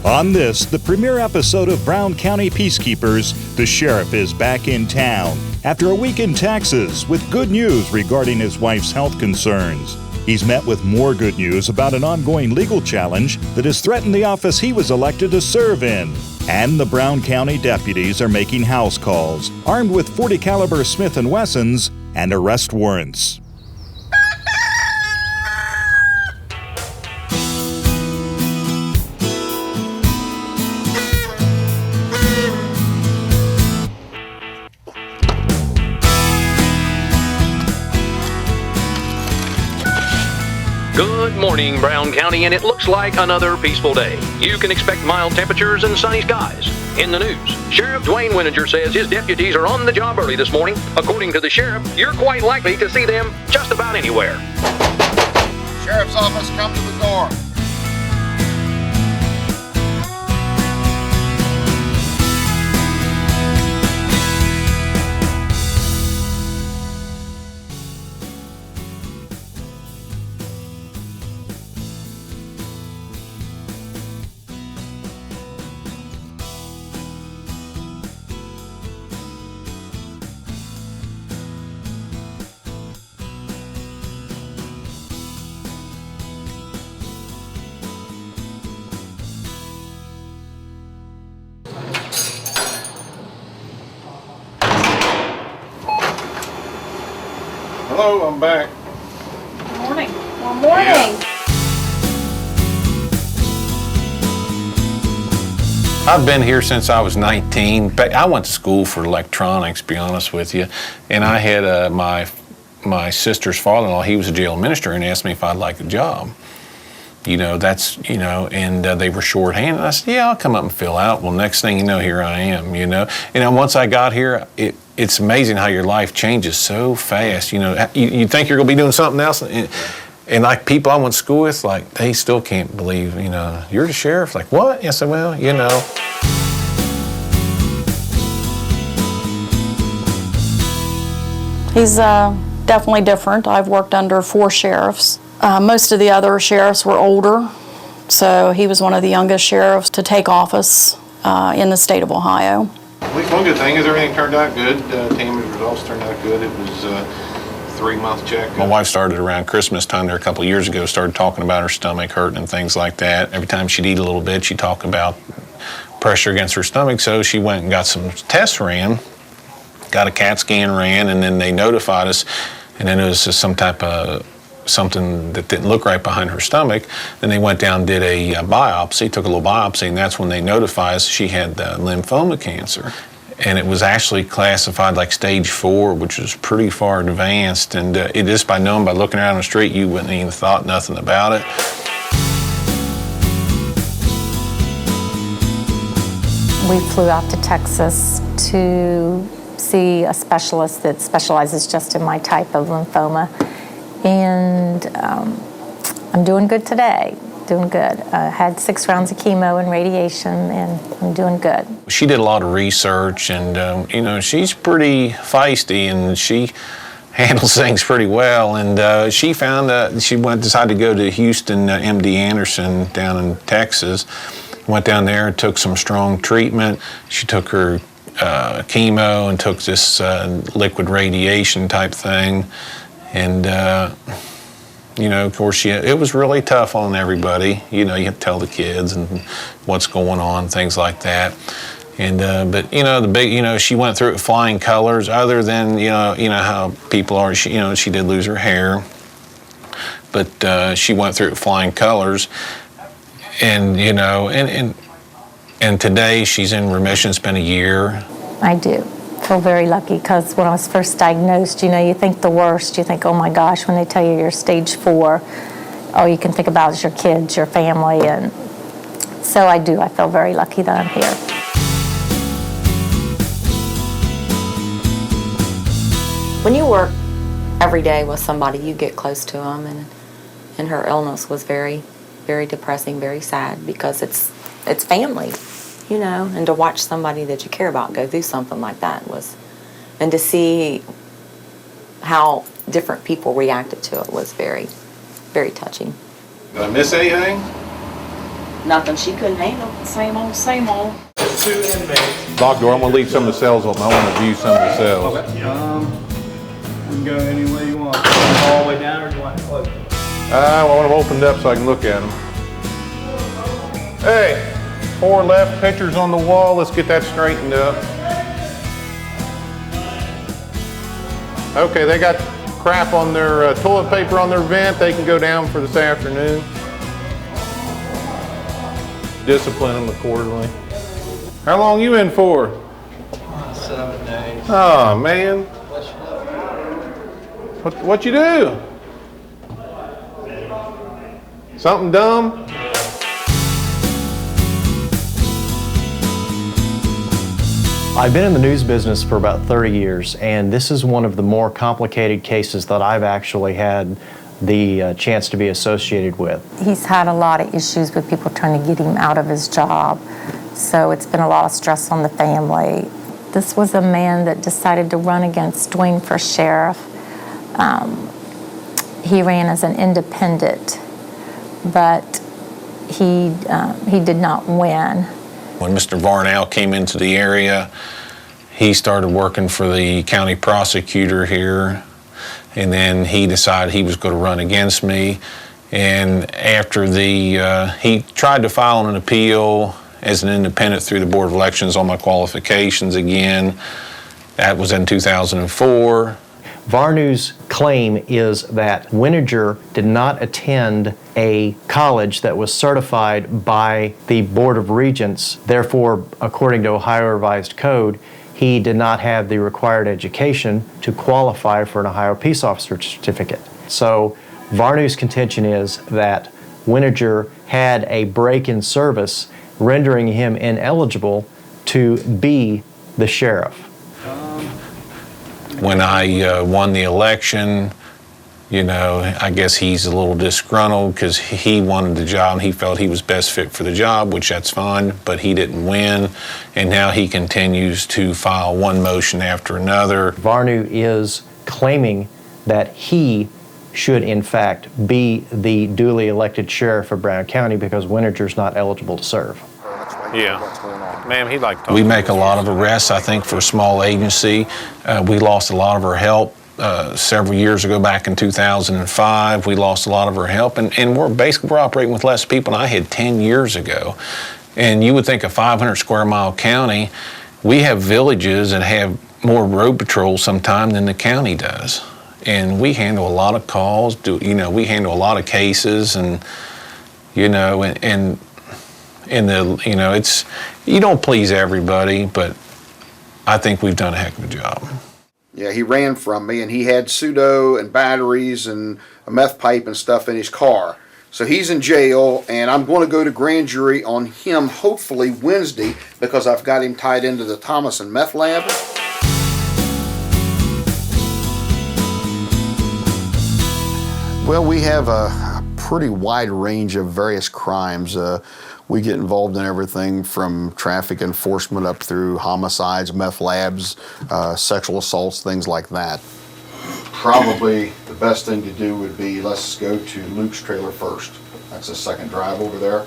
On this, the premiere episode of Brown County Peacekeepers, the sheriff is back in town after a week in Texas with good news regarding his wife's health concerns. He's met with more good news about an ongoing legal challenge that has threatened the office he was elected to serve in. And the Brown County deputies are making house calls, armed with .40 caliber Smith & Wessons and arrest warrants. Good morning, Brown County, and it looks like another peaceful day. You can expect mild temperatures and sunny skies. In the news, Sheriff Dwayne Wenninger says his deputies are on the job early this morning. According to the sheriff, you're quite likely to see them just about anywhere. Sheriff's office, come to the door. Hello, I'm back. Good morning. Well, morning. Yeah. I've been here since I was 19. I went to school for electronics, to be honest with you, and I had my sister's father-in-law. He was a jail administrator and asked me if I'd like a job. And they were shorthanded. I said, yeah, I'll come up and fill out. Well, next thing you know, here I am, And once I got here, it's amazing how your life changes so fast. You think you're going to be doing something else, and like people I went to school with, like, they still can't believe, you're the sheriff. Like, what? I said, well, He's definitely different. I've worked under 4 sheriffs. Most of the other sheriffs were older, so he was one of the youngest sheriffs to take office in the state of Ohio. At least one good thing is everything turned out good. Tammy's results turned out good. It was a 3-month check. My wife started around Christmas time there a couple of years ago, started talking about her stomach hurting and things like that. Every time she'd eat a little bit, she'd talk about pressure against her stomach, so she went and got some tests ran, got a CAT scan ran, and then they notified us, and then it was just some type of something that didn't look right behind her stomach. Then they went down and did a biopsy, took a little biopsy, and that's when they notified us she had lymphoma cancer. And it was actually classified like stage 4, which was pretty far advanced. And it just by looking around the street, you wouldn't even thought nothing about it. We flew out to Texas to see a specialist that specializes just in my type of lymphoma. And I'm doing good today, doing good. I had 6 rounds of chemo and radiation, and I'm doing good. She did a lot of research, and she's pretty feisty, and she handles things pretty well. And she found she decided to go to Houston MD Anderson down in Texas. Went down there and took some strong treatment. She took her chemo and took this liquid radiation type thing. And, of course, it was really tough on everybody. You have to tell the kids and what's going on, things like that. And, but, she went through it with flying colors, other than, how people are. She did lose her hair, but she went through it with flying colors. And, and today she's in remission. It's been a year. I do feel very lucky, because when I was first diagnosed, you think the worst. You think, oh my gosh, when they tell you you're stage 4, all you can think about is your kids, your family. And so I feel very lucky that I'm here. When you work every day with somebody, you get close to them, and her illness was very, very depressing, very sad, because it's family. And to watch somebody that you care about go through something like that and to see how different people reacted to it was very, very touching. Did I miss anything? Nothing she couldn't handle. Same old, same old. Two inmates. Lock door, I'm gonna leave some of the cells open. I wanna view some of the cells. We can go any way you want. All the way down, or do you want to close it? I want them opened up so I can look at them. Hey, 4 left pictures on the wall. Let's get that straightened up. Okay, they got crap on their toilet paper on their vent. They can go down for this afternoon. Discipline them accordingly. How long you in for? 7 days. Oh man. What you do? Something dumb? I've been in the news business for about 30 years, and this is one of the more complicated cases that I've actually had the chance to be associated with. He's had a lot of issues with people trying to get him out of his job, so it's been a lot of stress on the family. This was a man that decided to run against Dwayne for sheriff. He ran as an independent, but he did not win. When Mr. Varnell came into the area, he started working for the county prosecutor here, and then he decided he was going to run against me. And after he tried to file an appeal as an independent through the Board of Elections on my qualifications again. That was in 2004. Varnew's claim is that Wenninger did not attend a college that was certified by the Board of Regents. Therefore, according to Ohio Revised Code, he did not have the required education to qualify for an Ohio Peace Officer certificate. So Varnew's contention is that Wenninger had a break in service, rendering him ineligible to be the sheriff. When I won the election, you know, I guess he's a little disgruntled because he wanted the job and he felt he was best fit for the job, which that's fine, but he didn't win. And now he continues to file one motion after another. Varnew is claiming that he should in fact be the duly elected sheriff of Brown County because Wenninger's not eligible to serve. Yeah. Ma'am, he'd like to. We make a lot of arrests, I think, for a small agency. We lost a lot of our help several years ago, back in 2005. We lost a lot of our help, and we're operating with less people than I had 10 years ago. And you would think a 500 square mile county, we have villages that have more road patrol sometime than the county does. And we handle a lot of calls, we handle a lot of cases, and it's, you don't please everybody, but I think we've done a heck of a job. Yeah, he ran from me, and he had pseudo and batteries and a meth pipe and stuff in his car. So he's in jail, and I'm going to go to grand jury on him hopefully Wednesday because I've got him tied into the Thomas and meth lab. Well, we have a pretty wide range of various crimes. We get involved in everything from traffic enforcement up through homicides, meth labs, sexual assaults, things like that. Probably the best thing to do would be, let's go to Luke's trailer first. That's the second drive over there.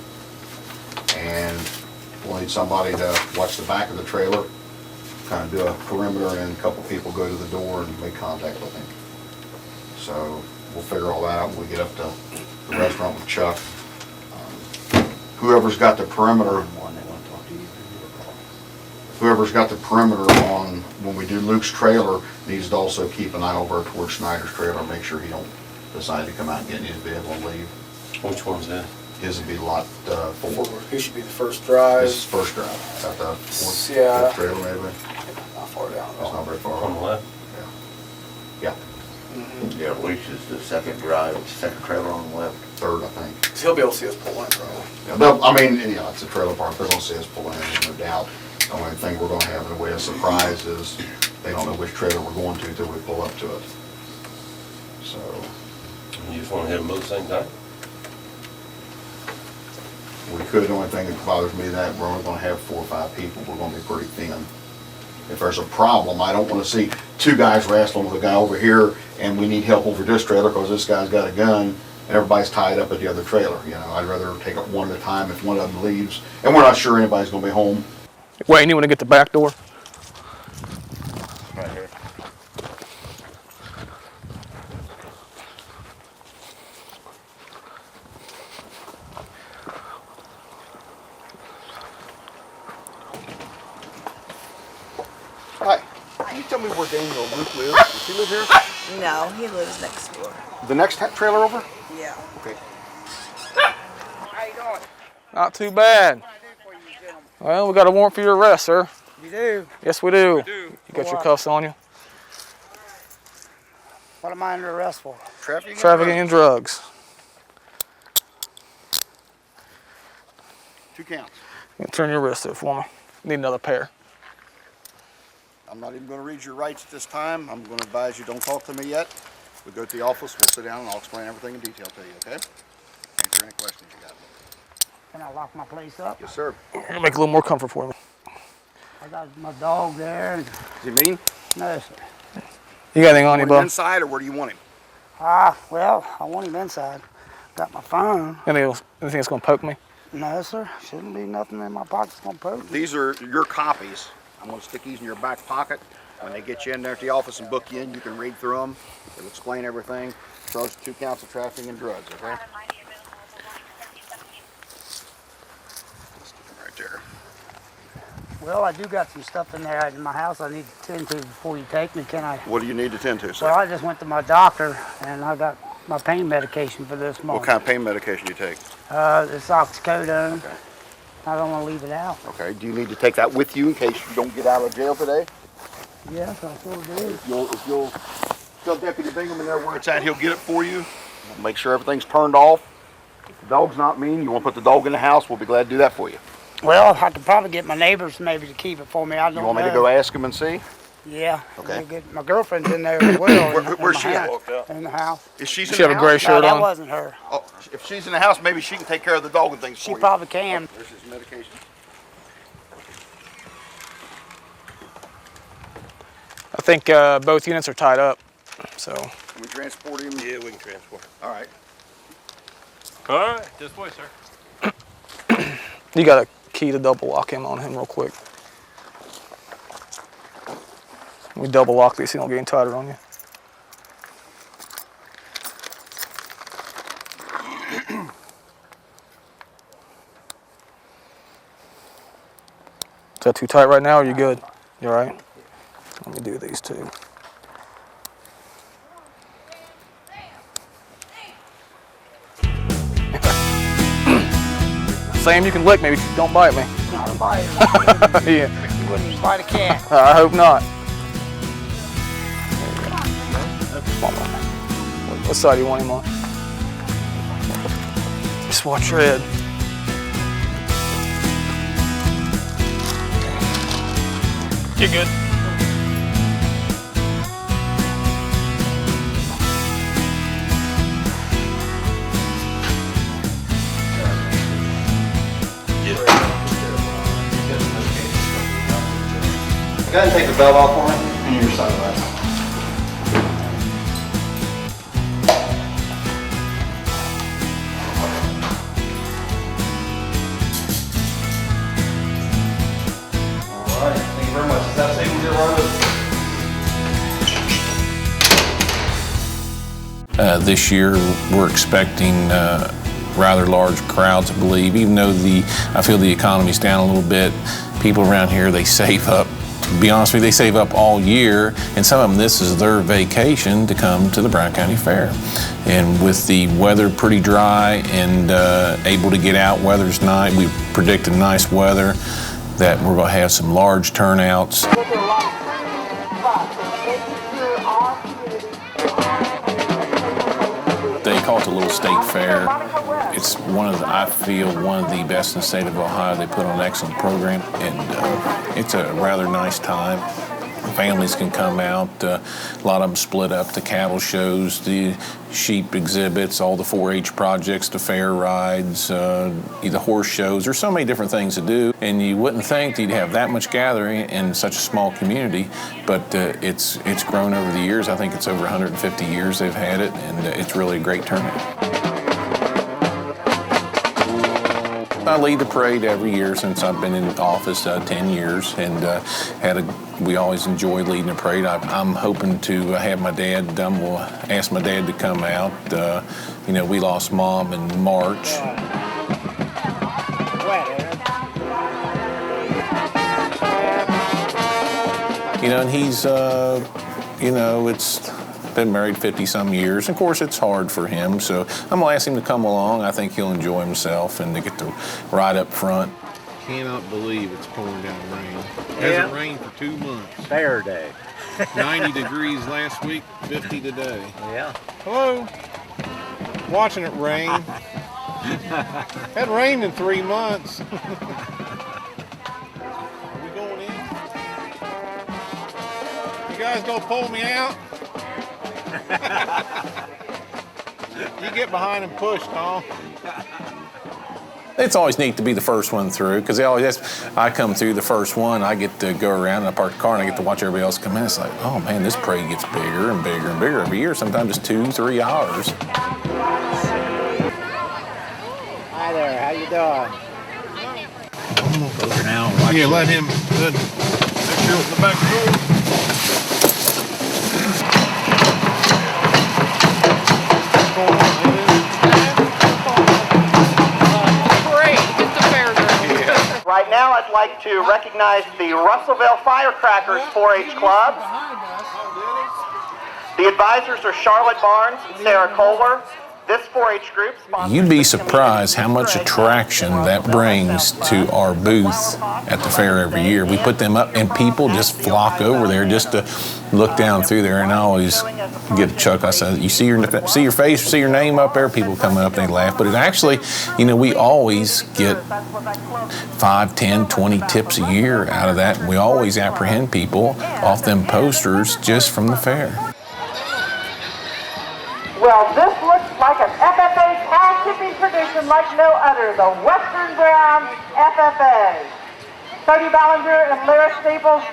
And we'll need somebody to watch the back of the trailer, kind of do a perimeter, and a couple people go to the door and make contact with him. So we'll figure all that out when we get up to the restaurant with Chuck. Whoever's got the perimeter on when we do Luke's trailer needs to also keep an eye over towards Snyder's trailer, make sure he don't decide to come out and get in his vehicle and leave. Which one's that? His would be lot 4. He should be the first drive. This is first drive. Is that the fourth trailer maybe? Not far down. That's not very far. On the left? Yeah. Yeah, Luke's is the second drive, second trailer on the left. Third, I think. So he'll be able to see us pull in, probably. Yeah, it's a trailer park. They're going to see us pull in, there's no doubt. The only thing we're going to have in the way of surprise is they don't know which trailer we're going to until we pull up to it. So. You just want to hit them both at the same time? We could. The only thing that bothers me is that we're only going to have 4 or 5 people. We're going to be pretty thin. If there's a problem, I don't want to see 2 guys wrestling with a guy over here and we need help over this trailer because this guy's got a gun and everybody's tied up at the other trailer. You know, I'd rather take it one at a time if one of them leaves, and we're not sure anybody's going to be home. Wayne, you want to get the back door? Right here. Hi. Can you tell me where Daniel Luke lives? Does he live here? No, he lives next door. The next trailer over? Yeah. Okay. How you doing? Not too bad. Well, we got a warrant for your arrest, sir. You do? Yes, we do. You got your cuffs on you. What am I under arrest for? Trafficking and drugs. 2 counts. You can turn your wrist there for me. Need another pair. I'm not even going to read your rights at this time. I'm going to advise you don't talk to me yet. We go to the office, we'll sit down, and I'll explain everything in detail to you, okay? Answer any questions you got. Can I lock my place up? Yes, sir. Make it a little more comfort for me. I got my dog there. Is he mean? No, sir. You got anything on you, Want him bud? inside, or where do you want him? Well, I want him inside. Got my phone. Anything that's going to poke me? No, sir. Shouldn't be nothing in my pocket's gonna poke me. These are your copies. I'm going to stick these in your back pocket. When they get you in there at the office and book you in, you can read through them. It'll explain everything. Charge 2 counts of trafficking and drugs, okay? Stick them right there. Well, I do got some stuff in there in my house I need to tend to before you take me. Can I? What do you need to tend to, sir? Well, I just went to my doctor and I got my pain medication for this month. What kind of pain medication do you take? It's oxycodone. Okay. I don't want to leave it out. Okay. Do you need to take that with you in case you don't get out of jail today? Yes, I sure do. If you'll tell Deputy Bingham in there where it's at, he'll get it for you. We'll make sure everything's turned off. If the dog's not mean, you want to put the dog in the house, we'll be glad to do that for you. Well, I could probably get my neighbors maybe to keep it for me. I don't know. You want me to go ask him and see? Yeah. Okay. My girlfriend's in there as well. Where's she at? In the house. Is she in She the have a house? gray shirt That on? wasn't her. Oh, if she's in the house, maybe she can take care of the dog and things for She you. probably can. There's his medication. I think both units are tied up, so. Can we transport him? Yeah, we can transport. All right. All right, this way, sir. You got a key to double lock him on him real quick. We double lock these, so you don't get any tighter on you. Is that too tight right now, or are you good? You all right? Let me do these two. Sam, you can lick me, don't bite me. Not a bite. Yeah, You wouldn't even bite a cat. I hope not. Come on. What side do you want him on? Just watch your head. You're good. Go ahead and take the belt off for me and your sunglasses. All right, thank you very much. Is that safe with your road? This year, we're expecting rather large crowds, I believe. Even though I feel the economy's down a little bit, people around here, they save up. To be honest with you, they save up all year, and some of them, this is their vacation to come to the Brown County Fair. And with the weather pretty dry and able to get out, weather's nice, we predicted nice weather, that we're going to have some large turnouts. They call it the Little State Fair. It's I feel one of the best in the state of Ohio. They put on an excellent program, and it's a rather nice time. Families can come out. A lot of them split up. The cattle shows, the sheep exhibits, all the 4-H projects, the fair rides, the horse shows. There's so many different things to do, and you wouldn't think that you'd have that much gathering in such a small community, but it's grown over the years. I think it's over 150 years they've had it, and it's really a great turnout. I lead the parade every year since I've been in office, 10 years, and we always enjoy leading the parade. I'm hoping to have my dad, we'll ask my dad to come out. We lost Mom in March. And he's, it's been married 50-some years. Of course, it's hard for him, so I'm going to ask him to come along. I think he'll enjoy himself and to get to ride up front. Cannot believe it's pouring down rain. It hasn't rained for 2 months. Fair day. 90 degrees last week, 50 today. Yeah. Hello. Watching it rain. Hadn't rained in 3 months. Are we going in? You guys gonna pull me out? You get behind and push, Tom. It's always neat to be the first one through, because I come through the first one, I get to go around and I park the car and I get to watch everybody else come in. It's like, oh man, this parade gets bigger and bigger and bigger every year. Sometimes it's 2-3 hours. Hi there, how you doing? I'm gonna go over now. Yeah, let him. Let you open the back door. Right now, I'd like to recognize the Russellville Firecrackers 4-H Club. The advisors are Charlotte Barnes and Sarah Kohler. This 4-H group You'd be surprised how much attraction that brings to our booth at the fair every year. We put them up and people just flock over there just to look down through there, and I always get a chuckle. I said, you see your face, see your name up there, people coming up, they laugh. But it actually, we always get 5, 10, 20 tips a year out of that. We always apprehend people off them posters just from the fair. Well, this looks like an FFA cow tipping tradition like no other, the Western Brown FFA. Cody Ballinger and Larry Staples,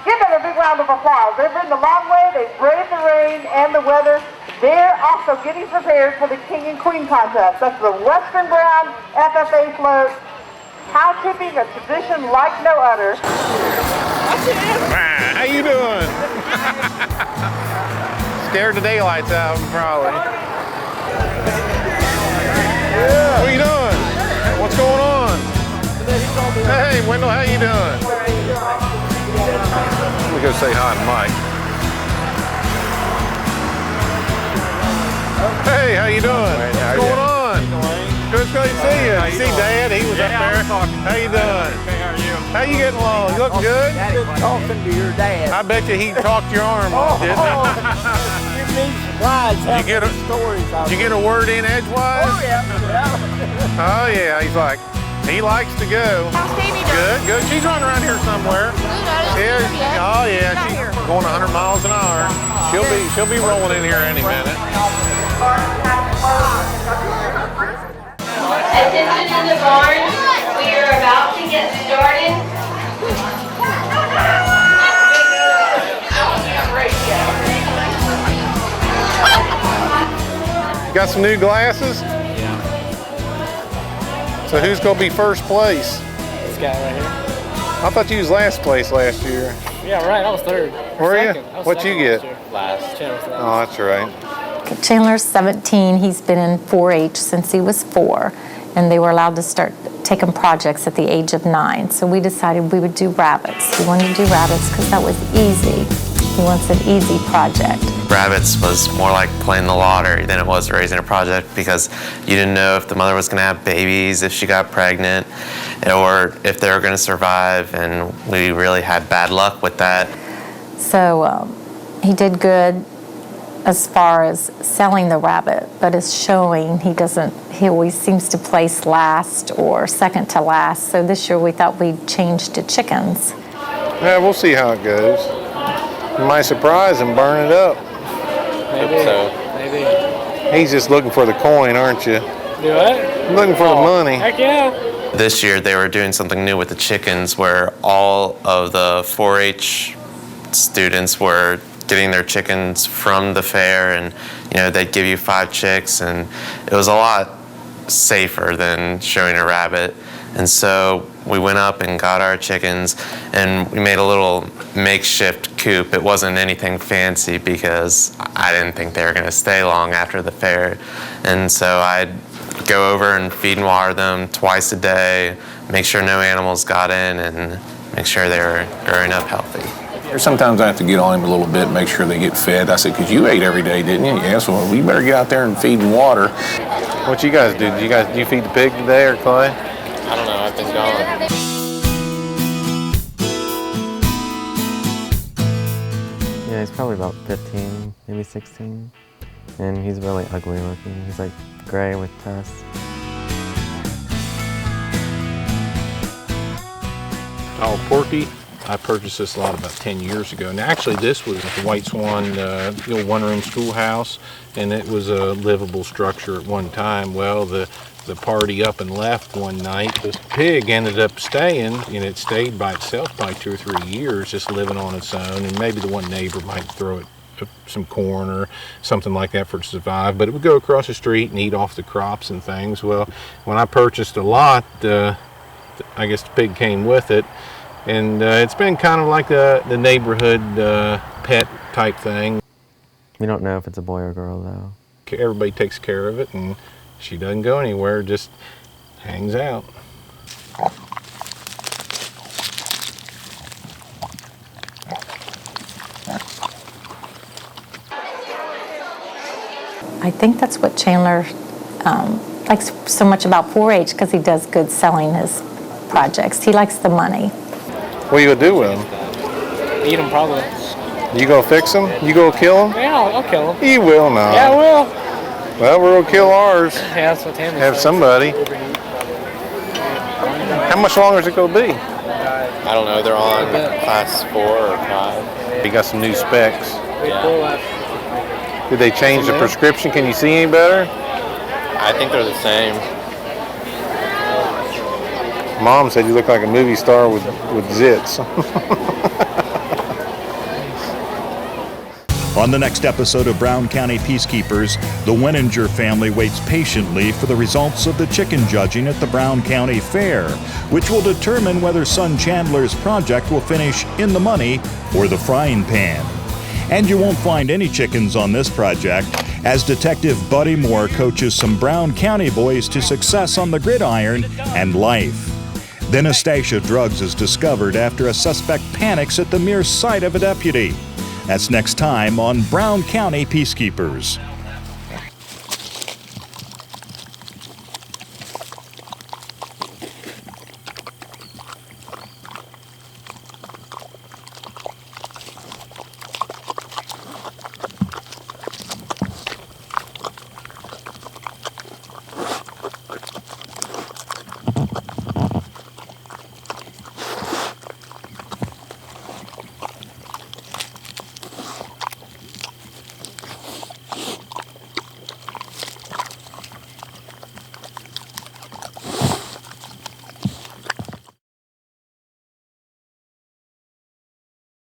give them a big round of applause. They've ridden a long way, they've braved the rain and the weather. They're also getting prepared for the King and Queen contest. That's the Western Brown FFA float. Cow tipping, a tradition like no other. How you doing? Scared the daylights out of him, probably. Yeah. What are you doing? What's going on? Hey, Wendell, how you doing? Let me go say hi to Mike. Hey, how you doing? What's going on? Good to see you. See Dad? He was up there. How you doing? How are you? How you getting along? You looking good? Talking to your dad. I bet you he talked your arm off, didn't he? You'd be surprised how many stories Did you get a word in edgewise? Oh, yeah. Oh, yeah. He's like, he likes to go. How's Davey doing? Good, good. She's running around here somewhere. Yeah. Oh, yeah. She's going 100 miles an hour. She'll be rolling in here any minute. Attention in the barn. We are about to get started. You got some new glasses? Yeah. So who's going to be first place? This guy right here. I thought you was last place last year. Yeah, right. I was third. Were you? What'd you get? Last. Oh, that's right. Chandler's 17. He's been in 4-H since he was 4, and they were allowed to start taking projects at the age of 9. So we decided we would do rabbits. We wanted to do rabbits because that was easy. He wants an easy project. Rabbits was more like playing the lottery than it was raising a project, because you didn't know if the mother was going to have babies, if she got pregnant, or if they were going to survive, and we really had bad luck with that. So he did good as far as selling the rabbit, but as showing, he always seems to place last or second to last. So this year we thought we'd change to chickens. Yeah, we'll see how it goes. You might surprise and burn it up. Maybe. Maybe. He's just looking for the coin, aren't you? Do what? Looking for the money. Heck yeah. This year they were doing something new with the chickens, where all of the 4-H students were getting their chickens from the fair, and they'd give you 5 chicks, and it was a lot safer than showing a rabbit. And so we went up and got our chickens, and we made a little makeshift coop. It wasn't anything fancy because I didn't think they were going to stay long after the fair. And so I'd go over and feed and water them twice a day, make sure no animals got in, and make sure they were growing up healthy. Sometimes I have to get on him a little bit, make sure they get fed. I said, because you ate every day, didn't you? Yes, well, we better get out there and feed and water. What you guys do? Do you feed the pig today or Clay? I don't know, I've been gone. Yeah, he's probably about 15, maybe 16. And he's really ugly looking. He's like gray with tusks. Oh, Porky. I purchased this lot about 10 years ago. And actually this was the White Swan, the old one-room schoolhouse, and it was a livable structure at one time. Well, the party up and left one night. This pig ended up staying, and it stayed by itself by 2 or 3 years, just living on its own. And maybe the one neighbor might throw it some corn or something like that for it to survive, but it would go across the street and eat off the crops and things. Well, when I purchased a lot, I guess the pig came with it. And it's been kind of like the neighborhood pet type thing. We don't know if it's a boy or girl, though. Everybody takes care of it, and she doesn't go anywhere, just hangs out. I think that's what Chandler likes so much about 4-H, because he does good selling his projects. He likes the money. What are you gonna do with them? Eat them probably. You gonna fix them? You gonna kill them? Yeah, I'll kill them. You will not. Yeah, I will. Well, we're gonna kill ours. Yeah, that's what Tammy Have said. somebody. How much longer is it gonna be? I don't know, they're on class 4 or 5. You got some new specs. Yeah. Did they change the prescription? Can you see any better? I think they're the same. Mom said you look like a movie star with zits. On the next episode of Brown County Peacekeepers, the Wenninger family waits patiently for the results of the chicken judging at the Brown County Fair, which will determine whether son Chandler's project will finish in the money or the frying pan. And you won't find any chickens on this project, as Detective Buddy Moore coaches some Brown County boys to success on the gridiron and life. Then a stash of drugs is discovered after a suspect panics at the mere sight of a deputy. That's next time on Brown County Peacekeepers.